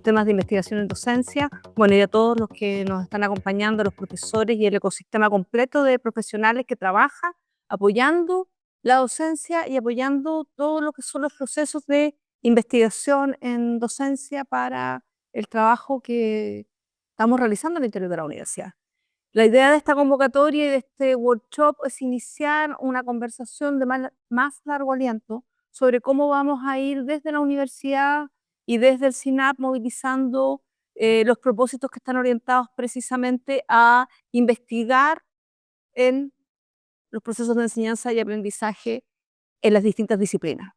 temas de investigación en docencia. Bueno, y a todos los que nos están acompañando, los profesores y el ecosistema completo de profesionales que trabaja apoyando la docencia y apoyando todo lo que son los procesos de investigación en docencia para el trabajo que estamos realizando al interior de la universidad. La idea de esta convocatoria y de este workshop es iniciar una conversación de más largo aliento sobre cómo vamos a ir desde la universidad y desde el SINAP movilizando los propósitos que están orientados precisamente a investigar en los procesos de enseñanza y aprendizaje en las distintas disciplinas.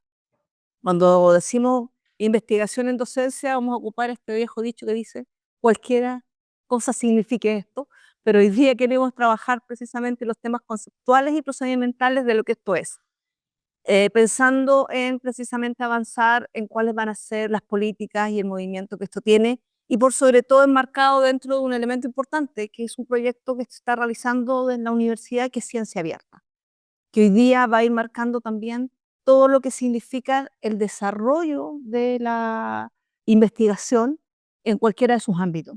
Cuando decimos investigación en docencia, vamos a ocupar este viejo dicho que dice cualquiera cosa signifique esto, pero hoy día queremos trabajar precisamente los temas conceptuales y procedimentales de lo que esto es, pensando en precisamente avanzar en cuáles van a ser las políticas y el movimiento que esto tiene, y por sobre todo enmarcado dentro de un elemento importante, que es un proyecto que se está realizando en la universidad, que es Ciencia Abierta, que hoy día va a ir marcando también todo lo que significa el desarrollo de la investigación en cualquiera de sus ámbitos.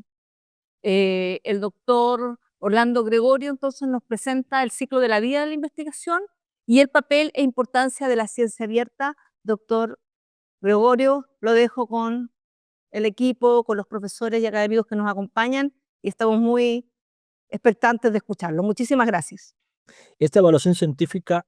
El doctor Orlando Gregorio entonces nos presenta el ciclo de la vida de la investigación y el papel e importancia de la ciencia abierta. Doctor Gregorio, lo dejo con el equipo, con los profesores y académicos que nos acompañan y estamos muy expectantes de escucharlo. Muchísimas gracias. Esta evaluación científica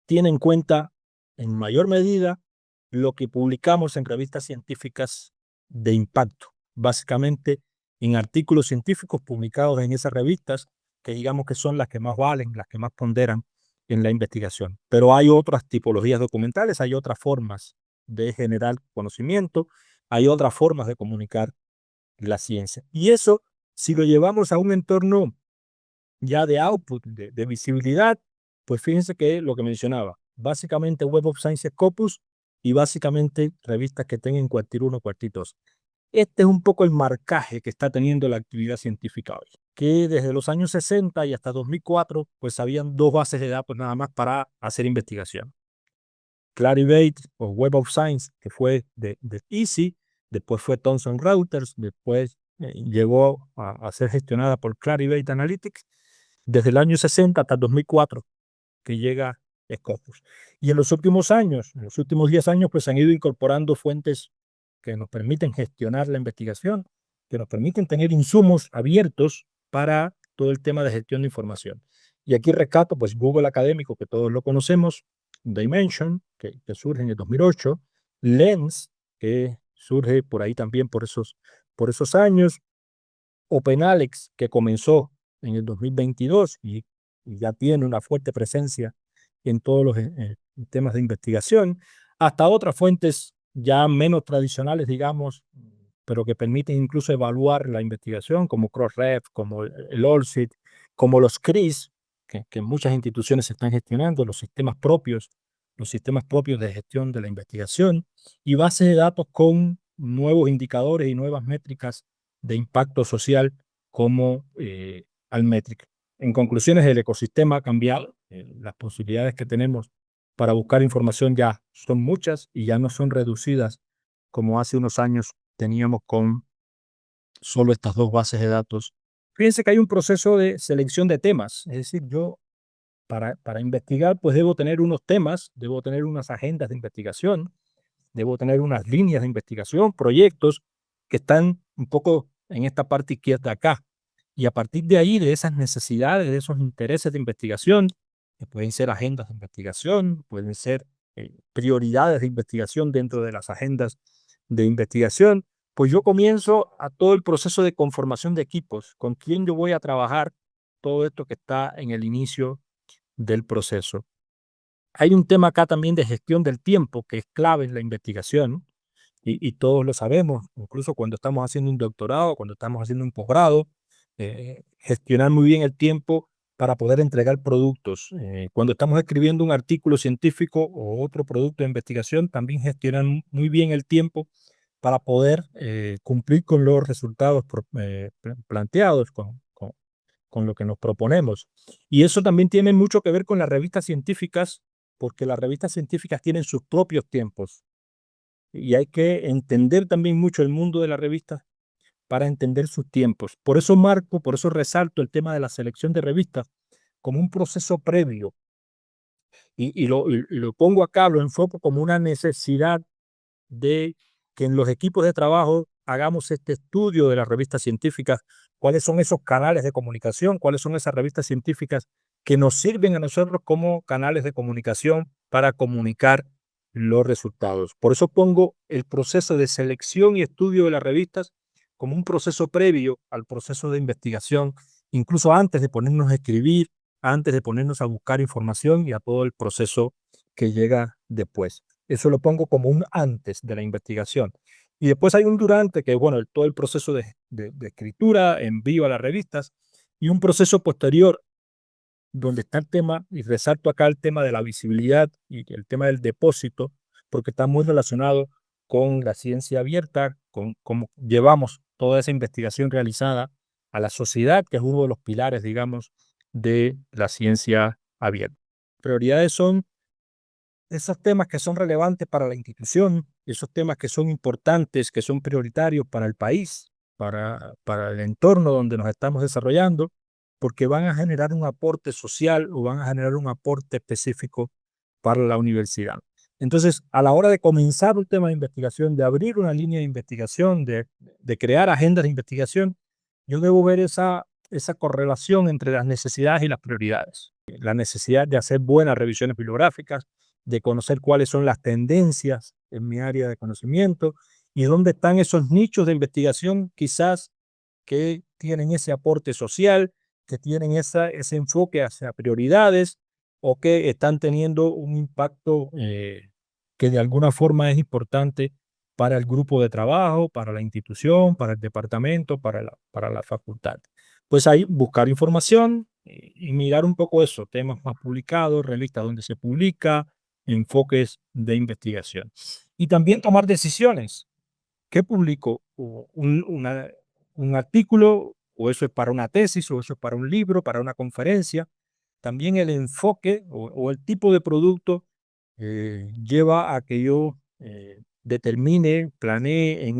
tiene en cuenta en mayor medida lo que publicamos en revistas científicas de impacto, básicamente en artículos científicos publicados en esas revistas, que digamos que son las que más valen, las que más ponderan en la investigación. Pero hay otras tipologías documentales, hay otras formas de generar conocimiento, hay otras formas de comunicar la ciencia. Y eso, si lo llevamos a un entorno ya de output, de visibilidad, pues fíjense que lo que mencionaba, básicamente Web of Science Scopus y básicamente revistas que tengan cuartil 1, cuartil 2. Este es un poco el marcaje que está teniendo la actividad científica hoy, que desde los años 60 y hasta 2004, pues habían dos bases de datos nada más para hacer investigación. Clarivate o Web of Science, que fue de EASY, después fue Thomson Reuters, después llegó a ser gestionada por Clarivate Analytics, desde el año 60 hasta 2004, que llega Scopus. Y en los últimos años, en los últimos 10 años, pues han ido incorporando fuentes que nos permiten gestionar la investigación, que nos permiten tener insumos abiertos para todo el tema de gestión de información. Y aquí rescato, pues, Google Académico, que todos lo conocemos, Dimension, que surge en el 2008, Lens, que surge por ahí también por esos años, OpenAlex, que comenzó en el 2022 y ya tiene una fuerte presencia en todos los temas de investigación, hasta otras fuentes ya menos tradicionales, digamos, pero que permiten incluso evaluar la investigación, como Crossref, como el OLCIT, como los CRIS, que muchas instituciones están gestionando, los sistemas propios de gestión de la investigación, y bases de datos con nuevos indicadores y nuevas métricas de impacto social como Altmetric. En conclusiones, el ecosistema ha cambiado, las posibilidades que tenemos para buscar información ya son muchas y ya no son reducidas como hace unos años teníamos con solo estas dos bases de datos. Fíjense que hay un proceso de selección de temas, es decir, yo para investigar pues debo tener unos temas, debo tener unas agendas de investigación, debo tener unas líneas de investigación, proyectos que están un poco en esta parte izquierda acá. Y a partir de ahí, de esas necesidades, de esos intereses de investigación, que pueden ser agendas de investigación, pueden ser prioridades de investigación dentro de las agendas de investigación, pues yo comienzo a todo el proceso de conformación de equipos, con quién yo voy a trabajar, todo esto que está en el inicio del proceso. Hay un tema acá también de gestión del tiempo que es clave en la investigación y todos lo sabemos, incluso cuando estamos haciendo un doctorado, cuando estamos haciendo un posgrado, gestionar muy bien el tiempo para poder entregar productos. Cuando estamos escribiendo un artículo científico o otro producto de investigación, también gestionar muy bien el tiempo para poder cumplir con los resultados planteados, con lo que nos proponemos. Y eso también tiene mucho que ver con las revistas científicas, porque las revistas científicas tienen sus propios tiempos. y hay que entender también mucho el mundo de la revista para entender sus tiempos. Por eso marco, por eso resalto el tema de la selección de revistas como un proceso previo y lo pongo acá, lo enfoco como una necesidad de que en los equipos de trabajo hagamos este estudio de las revistas científicas, cuáles son esos canales de comunicación, cuáles son esas revistas científicas que nos sirven a nosotros como canales de comunicación para comunicar los resultados. Por eso pongo el proceso de selección y estudio de las revistas como un proceso previo al proceso de investigación, incluso antes de ponernos a escribir, antes de ponernos a buscar información y a todo el proceso que llega después. Eso lo pongo como un antes de la investigación. Y después hay un durante, que es bueno, todo el proceso de escritura, envío a las revistas, y un proceso posterior, donde está el tema, y resalto acá el tema de la visibilidad y el tema del depósito, porque está muy relacionado con la ciencia abierta, con cómo llevamos toda esa investigación realizada a la sociedad, que es uno de los pilares, digamos, de la ciencia abierta. Prioridades son esos temas que son relevantes para la institución, esos temas que son importantes, que son prioritarios para el país, para el entorno donde nos estamos desarrollando, porque van a generar un aporte social o van a generar un aporte específico para la universidad. Entonces, a la hora de comenzar un tema de investigación, de abrir una línea de investigación, de crear agendas de investigación, yo debo ver esa correlación entre las necesidades y las prioridades. La necesidad de hacer buenas revisiones bibliográficas, de conocer cuáles son las tendencias en mi área de conocimiento y dónde están esos nichos de investigación quizás que tienen ese aporte social, que tienen ese enfoque hacia prioridades o que están teniendo un impacto que de alguna forma es importante para el grupo de trabajo, para la institución, para el departamento, para la facultad. Pues ahí buscar información y mirar un poco eso, temas más publicados, revistas donde se publica, enfoques de investigación. Y también tomar decisiones. ¿Qué publico? Un artículo, o eso es para una tesis, o eso es para un libro, para una conferencia. También el enfoque o el tipo de producto lleva a que yo determine, planee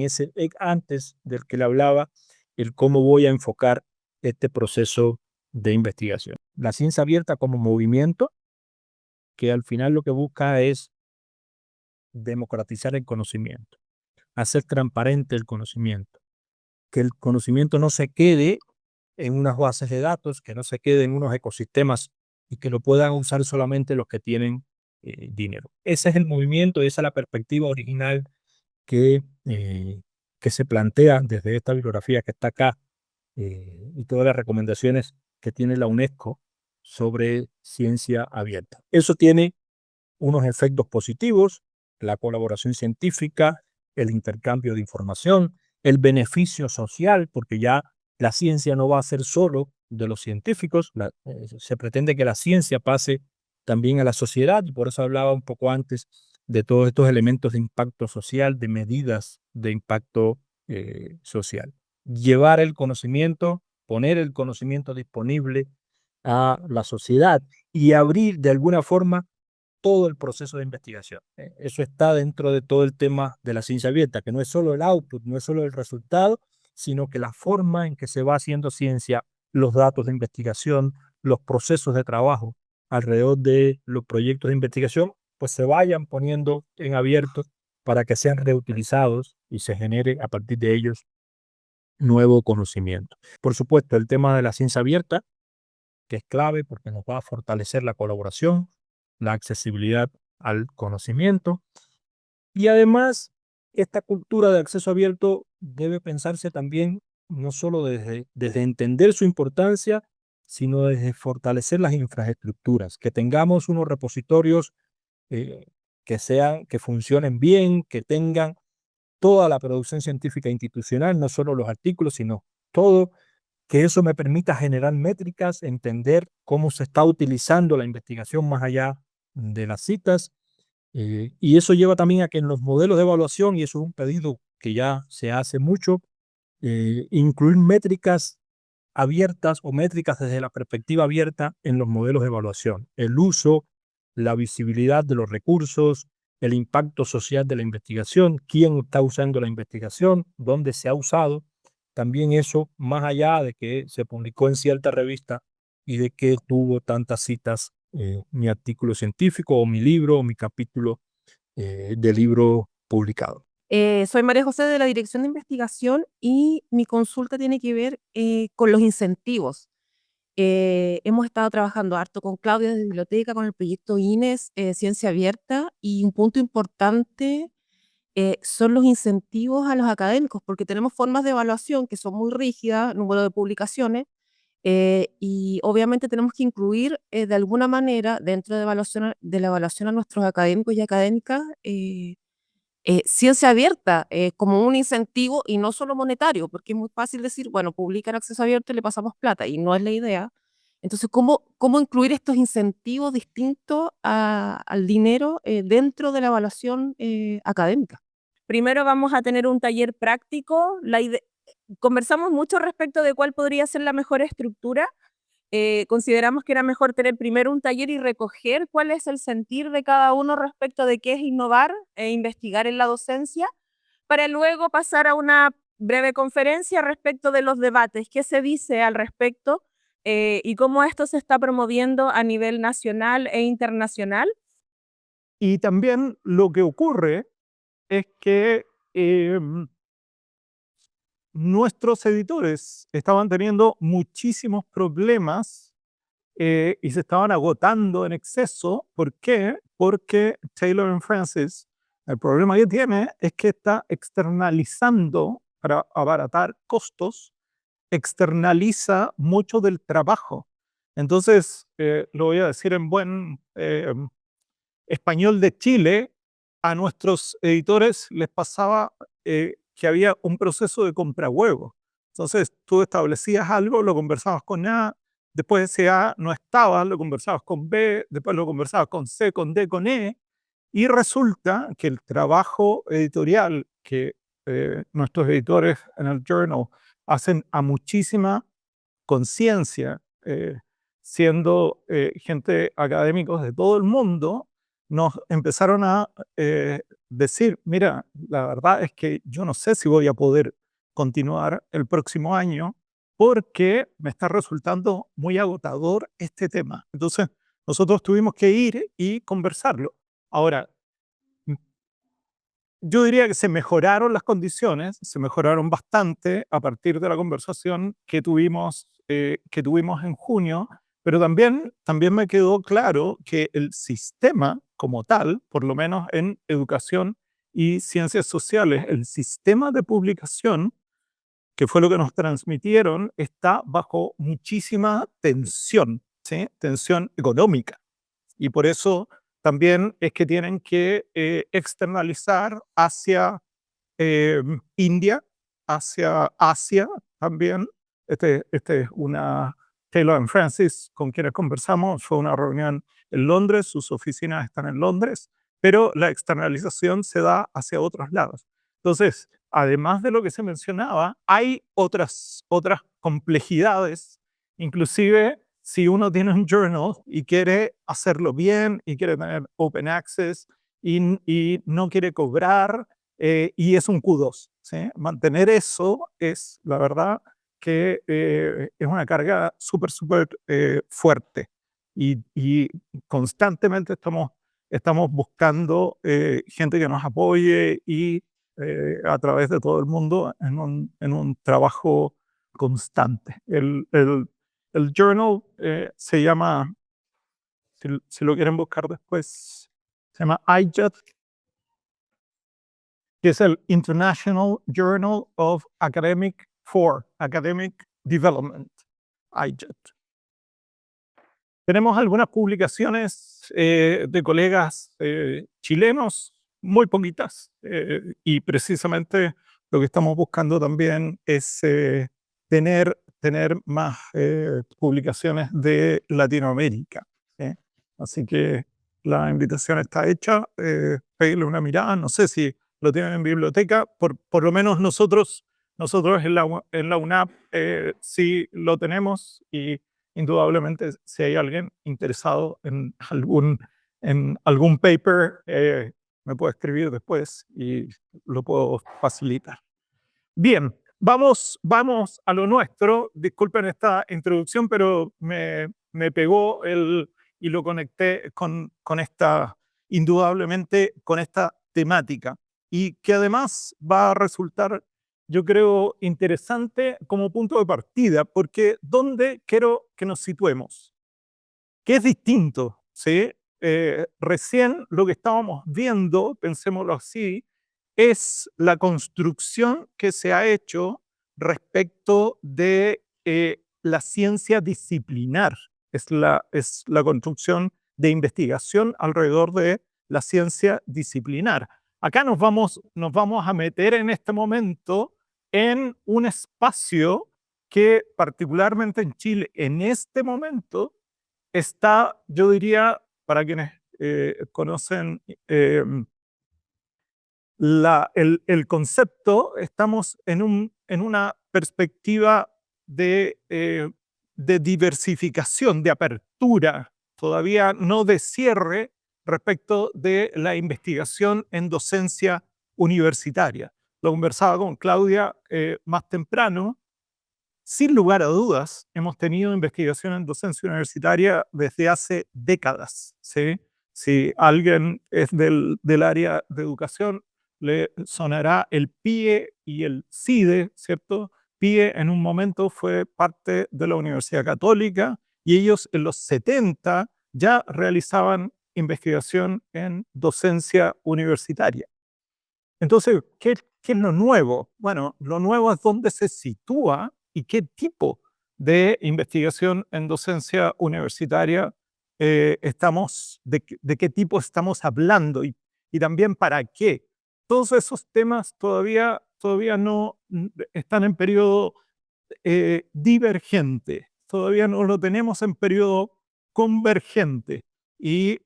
antes del que le hablaba, el cómo voy a enfocar este proceso de investigación. La ciencia abierta como movimiento, que al final lo que busca es democratizar el conocimiento, hacer transparente el conocimiento, que el conocimiento no se quede en unas bases de datos, que no se quede en unos ecosistemas y que lo puedan usar solamente los que tienen dinero. Ese es el movimiento, esa es la perspectiva original que, que se plantea desde esta bibliografía que está acá y todas las recomendaciones que tiene la UNESCO sobre ciencia abierta. Eso tiene unos efectos positivos, la colaboración científica, el intercambio de información, el beneficio social, porque ya la ciencia no va a ser solo de los científicos, se pretende que la ciencia pase también a la sociedad y por eso hablaba un poco antes de todos estos elementos de impacto social, de medidas de impacto social. Llevar el conocimiento, poner el conocimiento disponible a la sociedad y abrir de alguna forma todo el proceso de investigación. Eso está dentro de todo el tema de la ciencia abierta, que no es solo el output, no es solo el resultado, sino que la forma en que se va haciendo ciencia, los datos de investigación, los procesos de trabajo alrededor de los proyectos de investigación, pues se vayan poniendo en abierto para que sean reutilizados y se genere a partir de ellos nuevo conocimiento. Por supuesto, el tema de la ciencia abierta, que es clave porque nos va a fortalecer la colaboración, la accesibilidad al conocimiento y además esta cultura de acceso abierto debe pensarse también no solo desde entender su importancia, sino desde fortalecer las infraestructuras, que tengamos unos repositorios eh, que funcionen bien, que tengan toda la producción científica institucional, no solo los artículos, sino todo, que eso me permita generar métricas, entender cómo se está utilizando la investigación más allá de las citas. Y eso lleva también a que en los modelos de evaluación, y eso es un pedido que ya se hace mucho, incluir métricas abiertas o métricas desde la perspectiva abierta en los modelos de evaluación. El uso, la visibilidad de los recursos, el impacto social de la investigación, quién está usando la investigación, dónde se ha usado. También eso, más allá de que se publicó en cierta revista y de que tuvo tantas citas, mi artículo científico o mi libro o mi capítulo de libro publicado. Soy María José de la Dirección de Investigación y mi consulta tiene que ver con los incentivos. Hemos estado trabajando harto con Claudia de Biblioteca, con el proyecto INES, Ciencia Abierta, y un punto importante son los incentivos a los académicos, porque tenemos formas de evaluación que son muy rígidas, número de publicaciones, y obviamente tenemos que incluir de alguna manera dentro de la evaluación a nuestros académicos y académicas ciencia abierta como un incentivo y no solo monetario, porque es muy fácil decir, bueno, publica en acceso abierto y le pasamos plata, y no es la idea. Entonces, ¿cómo incluir estos incentivos distintos al dinero dentro de la evaluación académica? Primero vamos a tener un taller práctico. Conversamos mucho respecto de cuál podría ser la mejor estructura. Consideramos que era mejor tener primero un taller y recoger cuál es el sentir de cada uno respecto de qué es innovar e investigar en la docencia, para luego pasar a una breve conferencia respecto de los debates, qué se dice al respecto y cómo esto se está promoviendo a nivel nacional e internacional. Y también lo que ocurre es que nuestros editores estaban teniendo muchísimos problemas y se estaban agotando en exceso. ¿Por qué? Porque Taylor & Francis, el problema que tiene es que está externalizando, para abaratar costos, externaliza mucho del trabajo. Entonces, lo voy a decir en buen español de Chile, a nuestros editores les pasaba que había un proceso de compra huevo. Entonces tú establecías algo, lo conversabas con A, después ese A no estaba, lo conversabas con B, después lo conversabas con C, con D, con E, y resulta que el trabajo editorial que nuestros editores en el Journal hacen a muchísima conciencia, siendo gente académicos de todo el mundo, nos empezaron a decir, mira, la verdad es que yo no sé si voy a poder continuar el próximo año porque me está resultando muy agotador este tema. Entonces, nosotros tuvimos que ir y conversarlo. Ahora, yo diría que se mejoraron las condiciones, se mejoraron bastante a partir de la conversación que tuvimos en junio, pero también me quedó claro que el sistema como tal, por lo menos en educación y ciencias sociales, el sistema de publicación, que fue lo que nos transmitieron, está bajo muchísima tensión, ¿sí? Tensión económica. Y por eso también es que tienen que externalizar hacia India, hacia Asia también. Este es una Taylor & Francis con quienes conversamos, fue una reunión en Londres, sus oficinas están en Londres, pero la externalización se da hacia otros lados. Entonces, además de lo que se mencionaba, hay otras complejidades, inclusive si uno tiene un journal y quiere hacerlo bien y quiere tener open access y no quiere cobrar y es un Q2, ¿sí? Mantener eso es, la verdad, que es una carga súper fuerte y constantemente estamos buscando gente que nos apoye y a través de todo el mundo en un trabajo constante. El journal se llama, si lo quieren buscar después, se llama IJET, que es el International Journal of Academic Development, IJET. Tenemos algunas publicaciones de colegas chilenos, muy poquitas, y precisamente lo que estamos buscando también es tener más publicaciones de Latinoamérica, ¿sí? Así que la invitación está hecha, pedirle una mirada, no sé si lo tienen en biblioteca, por lo menos nosotros en la UNAP sí lo tenemos y indudablemente si hay alguien interesado en algún paper, me puede escribir después y lo puedo facilitar. Bien, vamos a lo nuestro. Disculpen esta introducción, pero me pegó y lo conecté con esta, indudablemente, con esta temática. Y que además va a resultar, yo creo, interesante como punto de partida, porque ¿dónde quiero que nos situemos? ¿Qué es distinto? ¿Sí? Recién lo que estábamos viendo, pensémoslo así, es la construcción que se ha hecho respecto de la ciencia disciplinar. Es la construcción de investigación alrededor de la ciencia disciplinar. Acá nos vamos a meter en este momento en un espacio que particularmente en Chile, en este momento, está, yo diría, para quienes conocen el concepto, estamos en una perspectiva de diversificación, de apertura, todavía no de cierre respecto de la investigación en docencia universitaria. Lo conversaba con Claudia más temprano. Sin lugar a dudas, hemos tenido investigación en docencia universitaria desde hace décadas. ¿Sí? Si alguien es del área de educación, le sonará el PIE y el CIDE, ¿cierto? PIE en un momento fue parte de la Universidad Católica y ellos en los 70 ya realizaban investigación en docencia universitaria. Entonces, ¿qué es lo nuevo? Bueno, lo nuevo es dónde se sitúa y qué tipo de investigación en docencia universitaria de qué tipo estamos hablando y también para qué. Todos esos temas todavía no están en periodo divergente, todavía no lo tenemos en periodo convergente y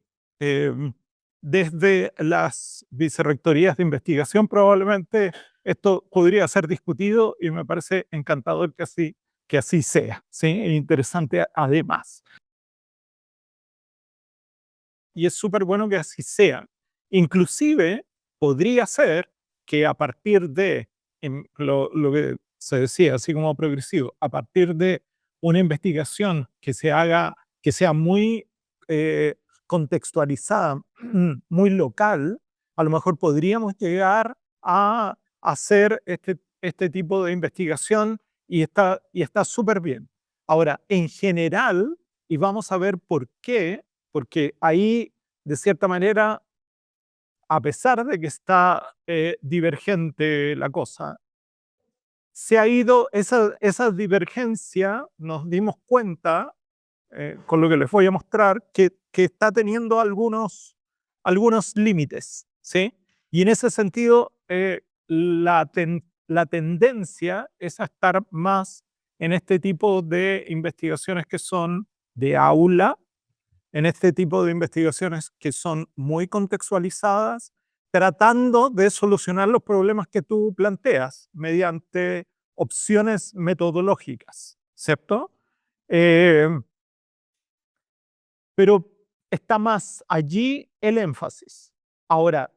desde las vicerrectorías de investigación probablemente esto podría ser discutido y me parece encantador que así sea, ¿sí? E interesante además. Y es súper bueno que así sea. Inclusive podría ser que a partir de lo que se decía, así como progresivo, a partir de una investigación que se haga, que sea muy contextualizada, muy local, a lo mejor podríamos llegar a hacer este tipo de investigación y está súper bien. Ahora, en general, y vamos a ver por qué, porque ahí, de cierta manera, a pesar de que está divergente la cosa, se ha ido esa divergencia, nos dimos cuenta, con lo que les voy a mostrar, que está teniendo algunos límites, ¿sí? Y en ese sentido, la tendencia es a estar más en este tipo de investigaciones que son de aula, en este tipo de investigaciones que son muy contextualizadas, tratando de solucionar los problemas que tú planteas mediante opciones metodológicas, ¿cierto? Pero está más allí el énfasis. Ahora,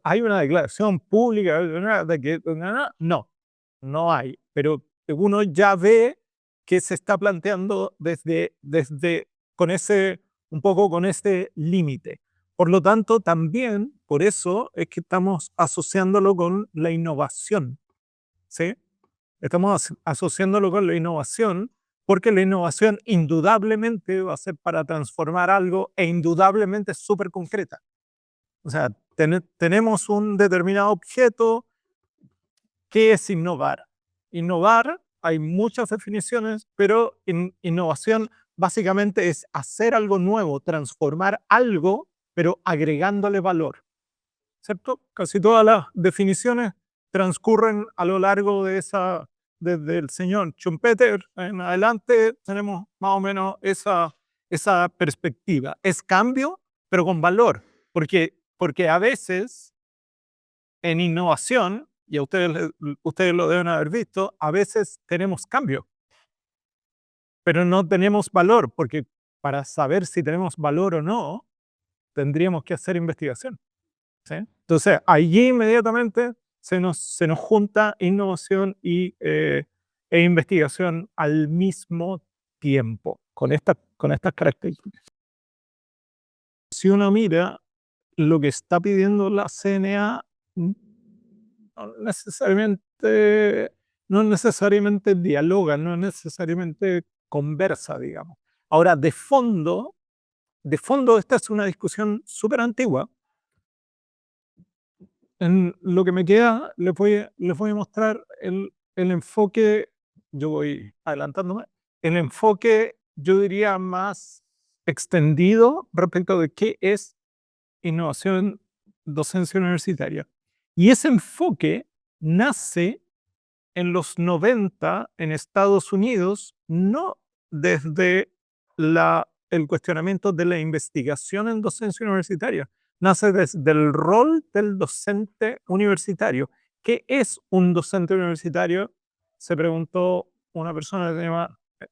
¿hay una declaración pública de que no hay, pero uno ya ve que se está planteando desde un poco con ese límite. Por lo tanto, también por eso es que estamos asociándolo con la innovación, ¿sí? Estamos asociándolo con la innovación porque la innovación indudablemente va a ser para transformar algo e indudablemente es súper concreta. O sea, tenemos un determinado objeto. ¿Qué es innovar? Innovar, hay muchas definiciones, pero innovación básicamente es hacer algo nuevo, transformar algo, pero agregándole valor. ¿Cierto? Casi todas las definiciones transcurren a lo largo de desde el señor Schumpeter en adelante, tenemos más o menos esa perspectiva. Es cambio, pero con valor, porque a veces en innovación, y a ustedes lo deben haber visto, a veces tenemos cambio, pero no tenemos valor, porque para saber si tenemos valor o no, tendríamos que hacer investigación. ¿Sí? Entonces, allí inmediatamente se nos junta innovación e investigación al mismo tiempo, con estas características. Si uno mira lo que está pidiendo la CNA, no necesariamente dialoga, no necesariamente conversa, digamos. Ahora, de fondo, esta es una discusión súper antigua. En lo que me queda, les voy a mostrar el enfoque, yo voy adelantándome, el enfoque, yo diría, más extendido respecto de qué es innovación docencia universitaria. Y ese enfoque nace en los 90 en Estados Unidos, no desde el cuestionamiento de la investigación en docencia universitaria, nace desde el rol del docente universitario. ¿Qué es un docente universitario? Se preguntó una persona que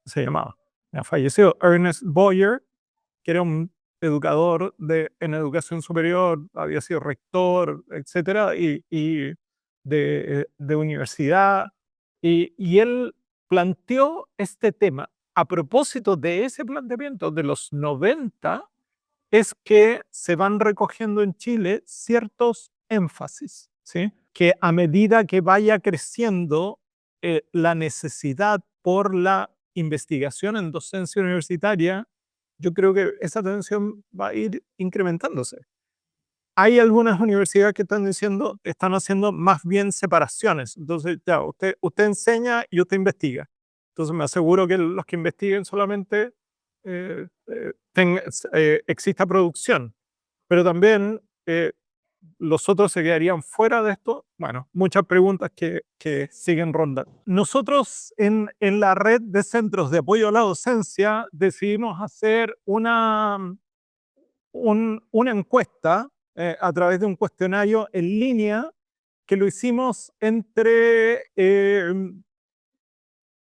se llamaba, ya falleció, Ernest Boyer, que era un educador en educación superior, había sido rector, etcétera, y de universidad, y él planteó este tema. A propósito de ese planteamiento de los 90, es que se van recogiendo en Chile ciertos énfasis, ¿sí? Que a medida que vaya creciendo la necesidad por la investigación en docencia universitaria, yo creo que esa tensión va a ir incrementándose. Hay algunas universidades que están haciendo más bien separaciones. Entonces, ya, usted enseña y usted investiga. Entonces, me aseguro que los que investiguen solamente exista producción. Pero también los otros se quedarían fuera de esto. Bueno, muchas preguntas que siguen rondando. Nosotros en la red de centros de apoyo a la docencia decidimos hacer una encuesta a través de un cuestionario en línea que lo hicimos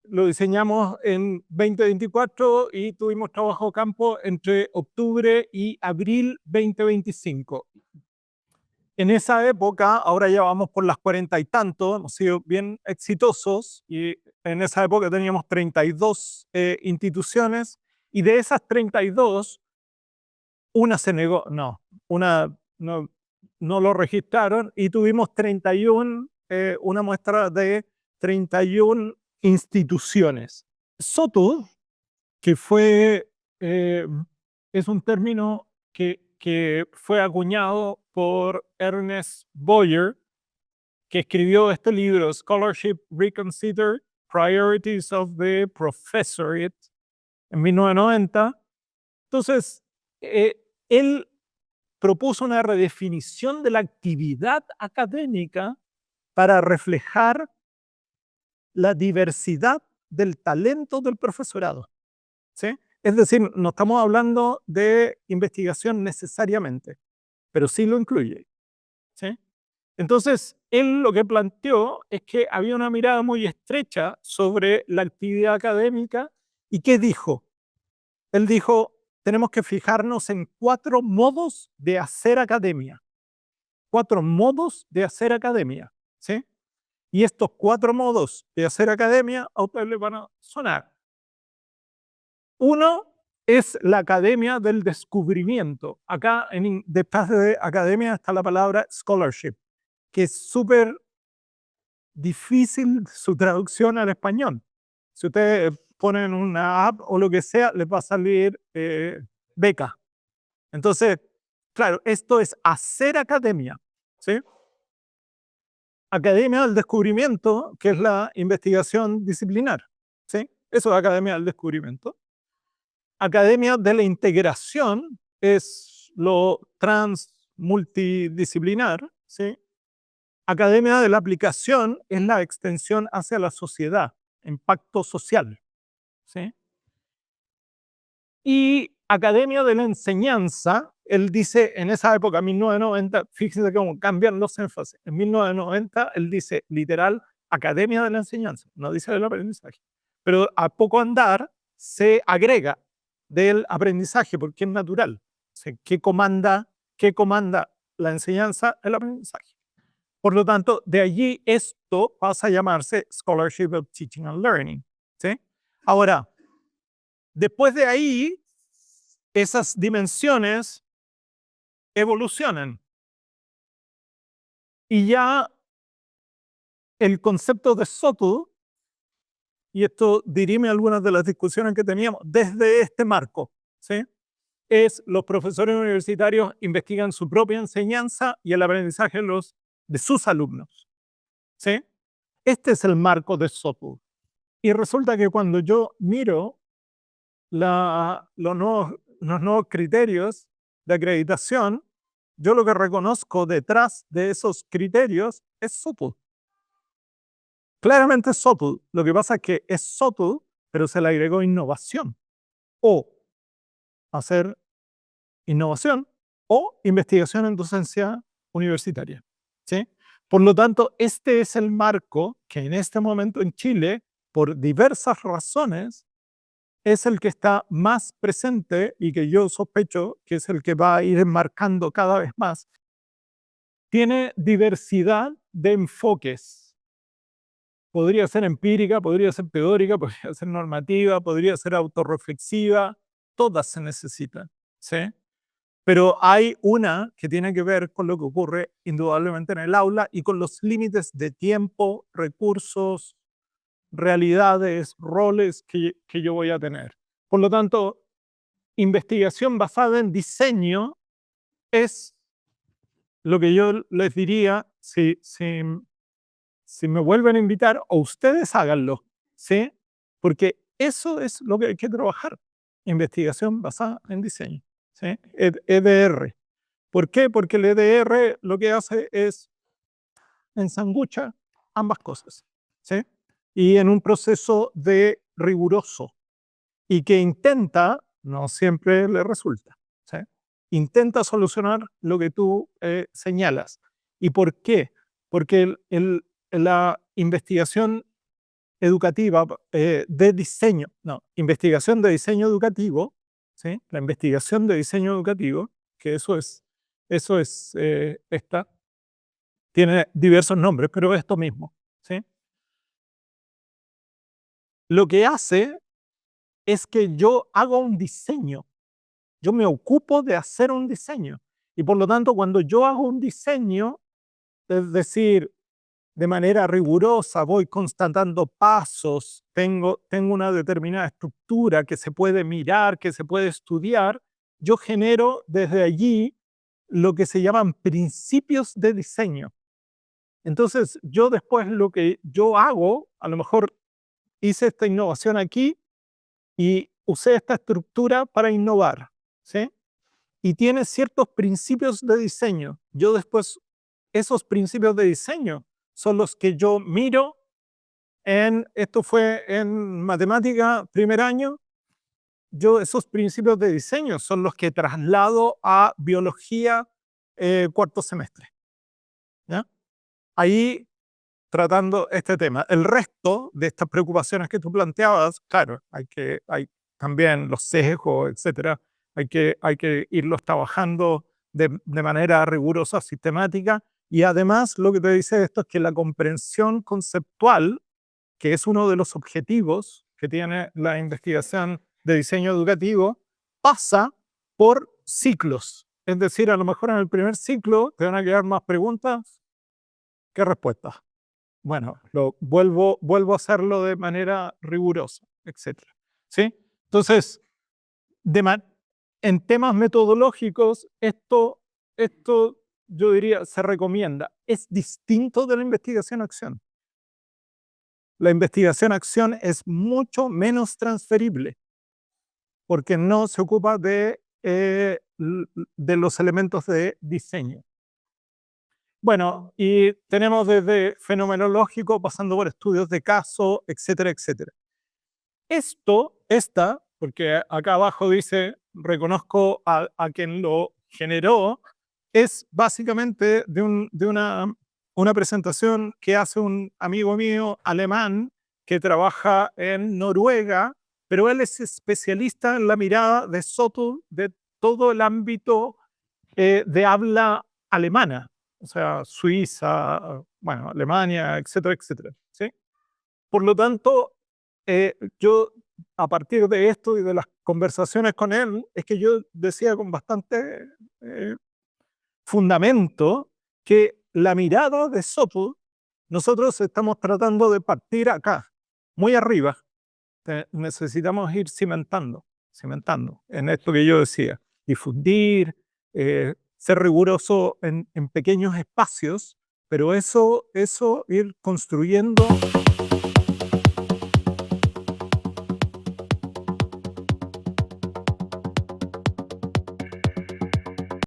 lo diseñamos en 2024 y tuvimos trabajo campo entre octubre y abril 2025. En esa época, ahora ya vamos por las 40 y tanto, hemos sido bien exitosos y en esa época teníamos 32 instituciones y de esas 32, una se negó, no lo registraron y tuvimos 31, una muestra de 31 instituciones. SOTU, que es un término que fue acuñado por Ernest Boyer, que escribió este libro, Scholarship Reconsidered, Priorities of the Professorate, en 1990. Entonces, él propuso una redefinición de la actividad académica para reflejar la diversidad del talento del profesorado, ¿sí? Es decir, no estamos hablando de investigación necesariamente, pero sí lo incluye, ¿sí? Entonces, él lo que planteó es que había una mirada muy estrecha sobre la actividad académica. ¿Y qué dijo? Él dijo, tenemos que fijarnos en 4 modos de hacer academia. 4 modos de hacer academia, ¿sí? Y estos 4 modos de hacer academia a ustedes les van a sonar. Uno es la academia del descubrimiento. Acá, detrás de academia está la palabra scholarship, que es súper difícil su traducción al español. Si ustedes ponen una app o lo que sea, les va a salir beca. Entonces, claro, esto es hacer academia, ¿sí? Academia del descubrimiento, que es la investigación disciplinar, ¿sí? Eso es academia del descubrimiento. Academia de la integración es lo multidisciplinar, ¿sí? Academia de la aplicación es la extensión hacia la sociedad, impacto social, ¿sí? Y academia de la enseñanza, él dice en esa época, 1990, fíjense cómo cambian los énfasis. En 1990, él dice literal, academia de la enseñanza, no dice del aprendizaje. Pero a poco andar se agrega del aprendizaje porque es natural. ¿sí? ¿Qué comanda la enseñanza? El aprendizaje. Por lo tanto, de allí esto pasa a llamarse Scholarship of Teaching and Learning. ¿Sí? Ahora, después de ahí, esas dimensiones evolucionan. Y ya el concepto de SOTU, y esto dirime algunas de las discusiones que teníamos desde este marco, ¿sí? Es los profesores universitarios investigan su propia enseñanza y el aprendizaje de sus alumnos. ¿Sí? Este es el marco de SOTU. Y resulta que cuando yo miro los nuevos criterios de acreditación, yo lo que reconozco detrás de esos criterios es SOTU. Claramente es SOTU. Lo que pasa es que es SOTU, pero se le agregó innovación. O hacer innovación o investigación en docencia universitaria. ¿Sí? Por lo tanto, este es el marco que en este momento en Chile, por diversas razones, es el que está más presente y que yo sospecho que es el que va a ir enmarcando cada vez más. Tiene diversidad de enfoques. Podría ser empírica, podría ser teórica, podría ser normativa, podría ser autorreflexiva. Todas se necesitan. ¿Sí? Pero hay una que tiene que ver con lo que ocurre indudablemente en el aula y con los límites de tiempo, recursos, realidades, roles que yo voy a tener. Por lo tanto, investigación basada en diseño es lo que yo les diría, si me vuelven a invitar, o ustedes háganlo, ¿sí? Porque eso es lo que hay que trabajar, investigación basada en diseño. ¿Sí? EDR. ¿Por qué? Porque el EDR lo que hace es ensangucha ambas cosas. ¿Sí? Y en un proceso de riguroso y que intenta, no siempre le resulta, ¿sí? Intenta solucionar lo que tú señalas. ¿Y por qué? Porque la investigación educativa de diseño, investigación de diseño educativo, ¿sí? La investigación de diseño educativo, que eso es esta, tiene diversos nombres, pero es esto mismo, ¿sí? Lo que hace es que yo hago un diseño, yo me ocupo de hacer un diseño, y por lo tanto cuando yo hago un diseño, es decir, de manera rigurosa, voy constatando pasos, tengo una determinada estructura que se puede mirar, que se puede estudiar, yo genero desde allí lo que se llaman principios de diseño. Entonces, yo después lo que yo hago, a lo mejor hice esta innovación aquí y usé esta estructura para innovar, ¿sí? Y tiene ciertos principios de diseño. Yo después, esos principios de diseño son los que yo miro esto fue en matemática, primer año, yo esos principios de diseño son los que traslado a biología, cuarto semestre. ¿Ya? Ahí tratando este tema. El resto de estas preocupaciones que tú planteabas, claro, hay también los sesgos, etcétera, hay que irlos trabajando de manera rigurosa, sistemática, y además lo que te dice esto es que la comprensión conceptual, que es uno de los objetivos que tiene la investigación de diseño educativo, pasa por ciclos. Es decir, a lo mejor en el primer ciclo te van a quedar más preguntas que respuestas. Bueno, vuelvo a hacerlo de manera rigurosa, etc. ¿Sí? Entonces, en temas metodológicos, esto yo diría se recomienda. Es distinto de la investigación-acción. La investigación-acción es mucho menos transferible porque no se ocupa de los elementos de diseño. Bueno, y tenemos desde fenomenológico, pasando por estudios de caso, etcétera, etcétera. Porque acá abajo dice, reconozco a quien lo generó, es básicamente de una presentación que hace un amigo mío alemán que trabaja en Noruega, pero él es especialista en la mirada de SOTU de todo el ámbito de habla alemana, o sea, Suiza, bueno, Alemania, etcétera, etcétera. ¿Sí? Por lo tanto, yo a partir de esto y de las conversaciones con él, es que yo decía con bastante fundamento que la mirada de Sopel, nosotros estamos tratando de partir acá, muy arriba. Necesitamos ir cimentando en esto que yo decía, difundir, ser riguroso en pequeños espacios, pero eso ir construyendo